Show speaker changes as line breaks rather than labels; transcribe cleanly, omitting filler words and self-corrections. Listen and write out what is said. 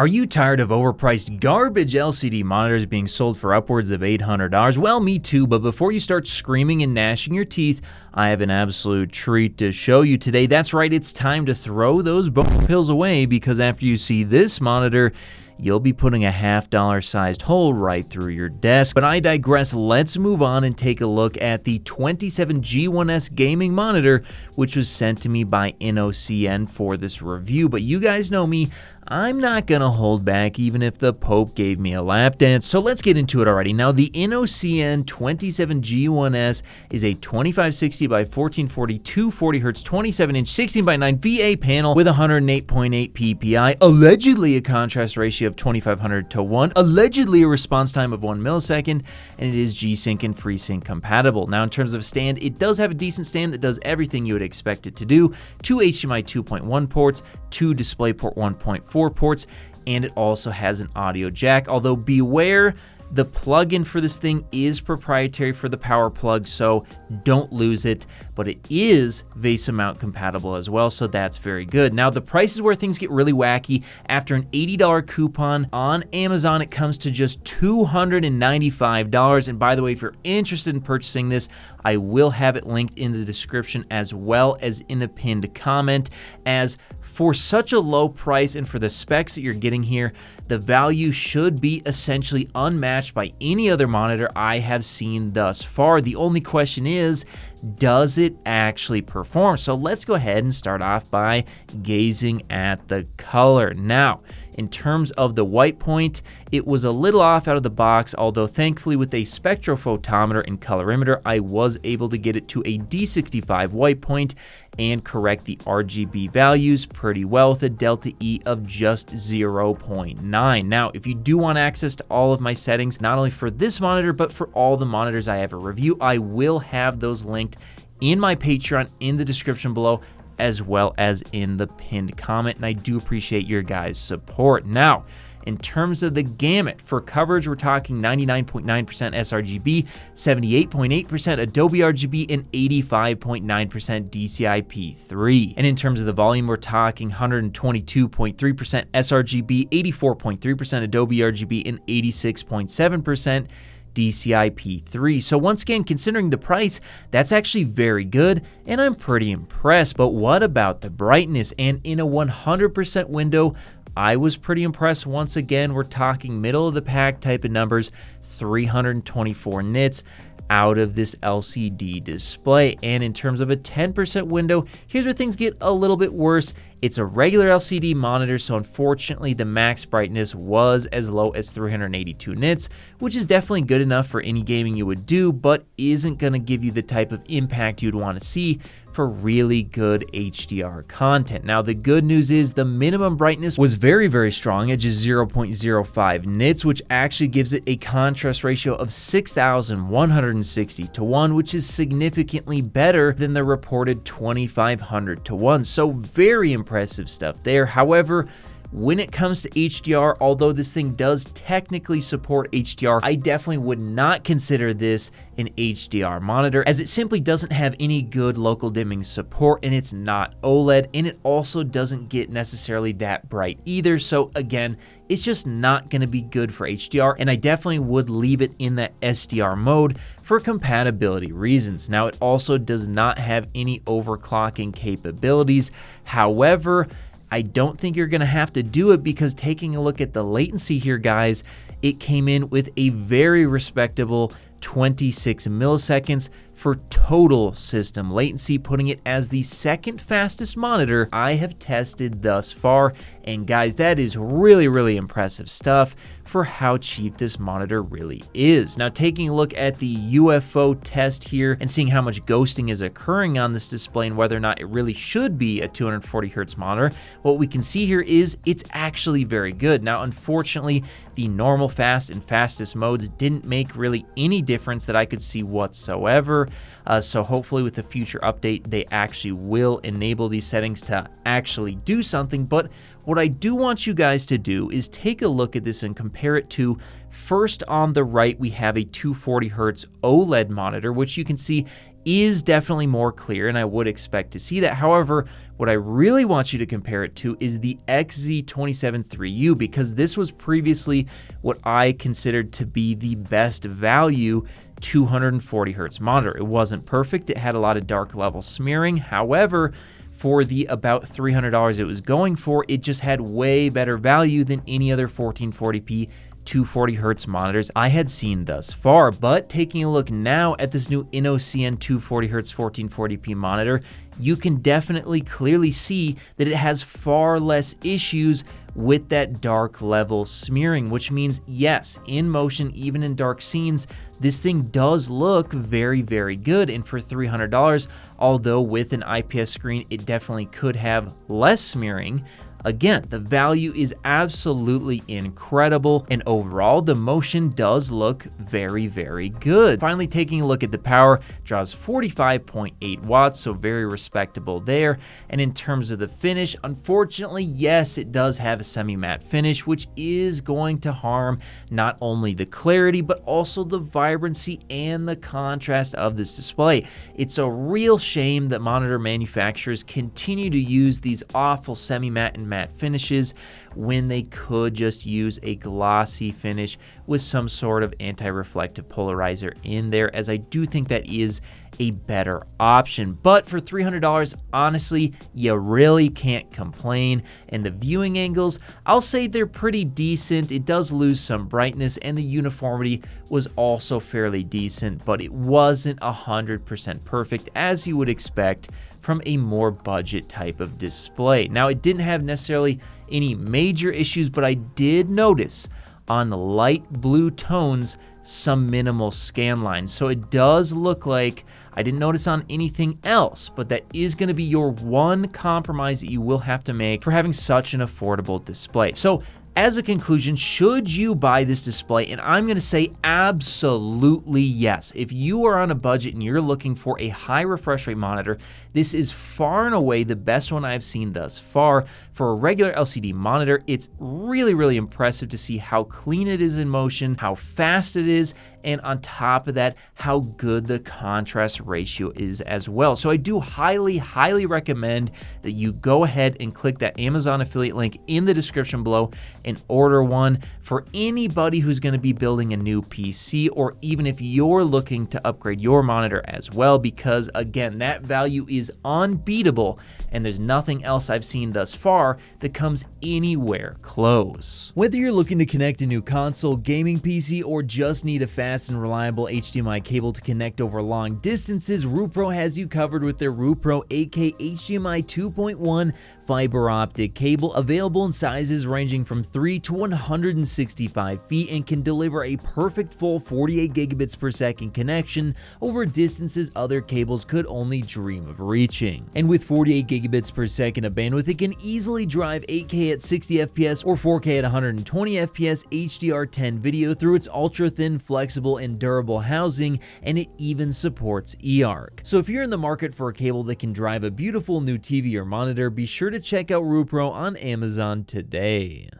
Are you tired of overpriced garbage LCD monitors being sold for upwards of $800? Well, me too, but before you start screaming and gnashing your teeth, I have an absolute treat to show you today. That's right, it's time to throw those bone pills away, because after you see this monitor, you'll be putting a $50 sized hole right through your desk. But I digress. Let's move on and take a look at the 27G1S gaming monitor, which was sent to me by INNOCN for this review. But you guys know me, I'm not gonna hold back even if the Pope gave me a lap dance. So let's get into it already. Now, the INNOCN 27G1S is a 2560 by 1440 240Hz 27-inch 16:9 VA panel with 108.8 ppi, allegedly a contrast ratio of 2500 to 1, allegedly a response time of 1 millisecond, and it is G-Sync and FreeSync compatible. Now, in terms of stand, it does have a decent stand that does everything you would expect it to do. 2 HDMI 2.1 ports, 2 DisplayPort 1.4 ports, and it also has an audio jack, although beware, the plug-in for this thing is proprietary for the power plug, so don't lose it, but it is VESA mount compatible as well, so that's very good. Now, the price is where things get really wacky. After an $80 coupon on Amazon, it comes to just $295, and by the way, if you're interested in purchasing this, I will have it linked in the description as well as in a pinned comment, as for such a low price and for the specs that you're getting here, the value should be essentially unmatched by any other monitor I have seen thus far. The only question is, does it actually perform? So let's go ahead and start off by gazing at the color. Now, in terms of the white point, it was a little off out of the box, although thankfully with a spectrophotometer and colorimeter, I was able to get it to a D65 white point and correct the RGB values pretty well with a delta E of just 0.9. Now, if you do want access to all of my settings, not only for this monitor, but for all the monitors I ever review, I will have those linked in my Patreon in the description below, as well as in the pinned comment, and I do appreciate your guys' support. Now, in terms of the gamut, for coverage, we're talking 99.9% sRGB, 78.8% Adobe RGB, and 85.9% DCI-P3. And in terms of the volume, we're talking 122.3% sRGB, 84.3% Adobe RGB, and 86.7% DCI-P3. So once again, considering the price, that's actually very good, and I'm pretty impressed. But what about the brightness? And in a 100% window, I was pretty impressed. Once again, we're talking middle of the pack type of numbers, 324 nits out of this LCD display. And in terms of a 10% window, here's where things get a little bit worse. It's a regular LCD monitor, so unfortunately the max brightness was as low as 382 nits, which is definitely good enough for any gaming you would do, but isn't going to give you the type of impact you'd want to see for really good HDR content. Now, the good news is the minimum brightness was very, very strong at just 0.05 nits, which actually gives it a contrast ratio of 6,160 to 1, which is significantly better than the reported 2,500 to 1. So very impressive stuff there. However, when it comes to HDR, although this thing does technically support HDR, I definitely would not consider this an HDR monitor, as it simply doesn't have any good local dimming support, and it's not OLED, and it also doesn't get necessarily that bright either. So again, it's just not going to be good for HDR, and I definitely would leave it in that SDR mode for compatibility reasons. Now, it also does not have any overclocking capabilities. However, I don't think you're going to have to do it, because taking a look at the latency here, guys, it came in with a very respectable 26 milliseconds for total system latency, putting it as the second fastest monitor I have tested thus far. And guys, that is really, really impressive stuff for how cheap this monitor really is. Now, taking a look at the UFO test here and seeing how much ghosting is occurring on this display and whether or not it really should be a 240Hz monitor, what we can see here is it's actually very good. Now, unfortunately, the normal, fast, and fastest modes didn't make really any difference that I could see whatsoever. So hopefully with the future update, they actually will enable these settings to actually do something. But what I do want you guys to do is take a look at this and compare it to, first on the right, we have a 240Hz OLED monitor, which you can see is definitely more clear, and I would expect to see that. However, what I really want you to compare it to is the XZ273U, because this was previously what I considered to be the best value 240 Hz monitor. It wasn't perfect. It had a lot of dark level smearing. However, for the about $300 it was going for, it just had way better value than any other 1440p 240 Hz monitors I had seen thus far. But taking a look now at this new INNOCN 240 Hz 1440p monitor, you can definitely clearly see that it has far less issues with that dark level smearing, which means yes, in motion, even in dark scenes, this thing does look very, very good. And for $300, although with an IPS screen, it definitely could have less smearing. Again, the value is absolutely incredible, and overall, the motion does look very, very good. Finally, taking a look at the power, draws 45.8 watts, so very respectable there. And in terms of the finish, unfortunately, yes, it does have a semi-matte finish, which is going to harm not only the clarity, but also the vibrancy and the contrast of this display. It's a real shame that monitor manufacturers continue to use these awful semi-matte and matte finishes when they could just use a glossy finish with some sort of anti-reflective polarizer in there, as I do think that is a better option. But for $300, honestly, you really can't complain. And the viewing angles, I'll say they're pretty decent. It does lose some brightness, and the uniformity was also fairly decent, but it wasn't 100% perfect, as you would expect from a more budget type of display. Now, it didn't have necessarily any major issues, but I did notice on light blue tones some minimal scan lines. So it does look like, I didn't notice on anything else, but that is going to be your one compromise that you will have to make for having such an affordable display. So as a conclusion, should you buy this display? And I'm going to say absolutely yes. If you are on a budget and you're looking for a high refresh rate monitor, this is far and away the best one I've seen thus far. For a regular LCD monitor, it's really, really impressive to see how clean it is in motion, how fast it is, and on top of that, how good the contrast ratio is as well. So I do highly, highly recommend that you go ahead and click that Amazon affiliate link in the description below and order one for anybody who's going to be building a new PC, or even if you're looking to upgrade your monitor as well, because again, that value is unbeatable, and there's nothing else I've seen thus far that comes anywhere close. Whether you're looking to connect a new console, gaming PC, or just need a fast and reliable HDMI cable to connect over long distances, RuPro has you covered with their RuPro 8K HDMI 2.1 fiber optic cable, available in sizes ranging from 3 to 165 feet, and can deliver a perfect full 48 gigabits per second connection over distances other cables could only dream of reaching. And with 48 gigabits per second of bandwidth, it can easily drive 8K at 60 FPS or 4K at 120 FPS HDR10 video through its ultra-thin, flexible, and durable housing, and it even supports eARC. So if you're in the market for a cable that can drive a beautiful new TV or monitor, be sure to check out RuPro on Amazon today.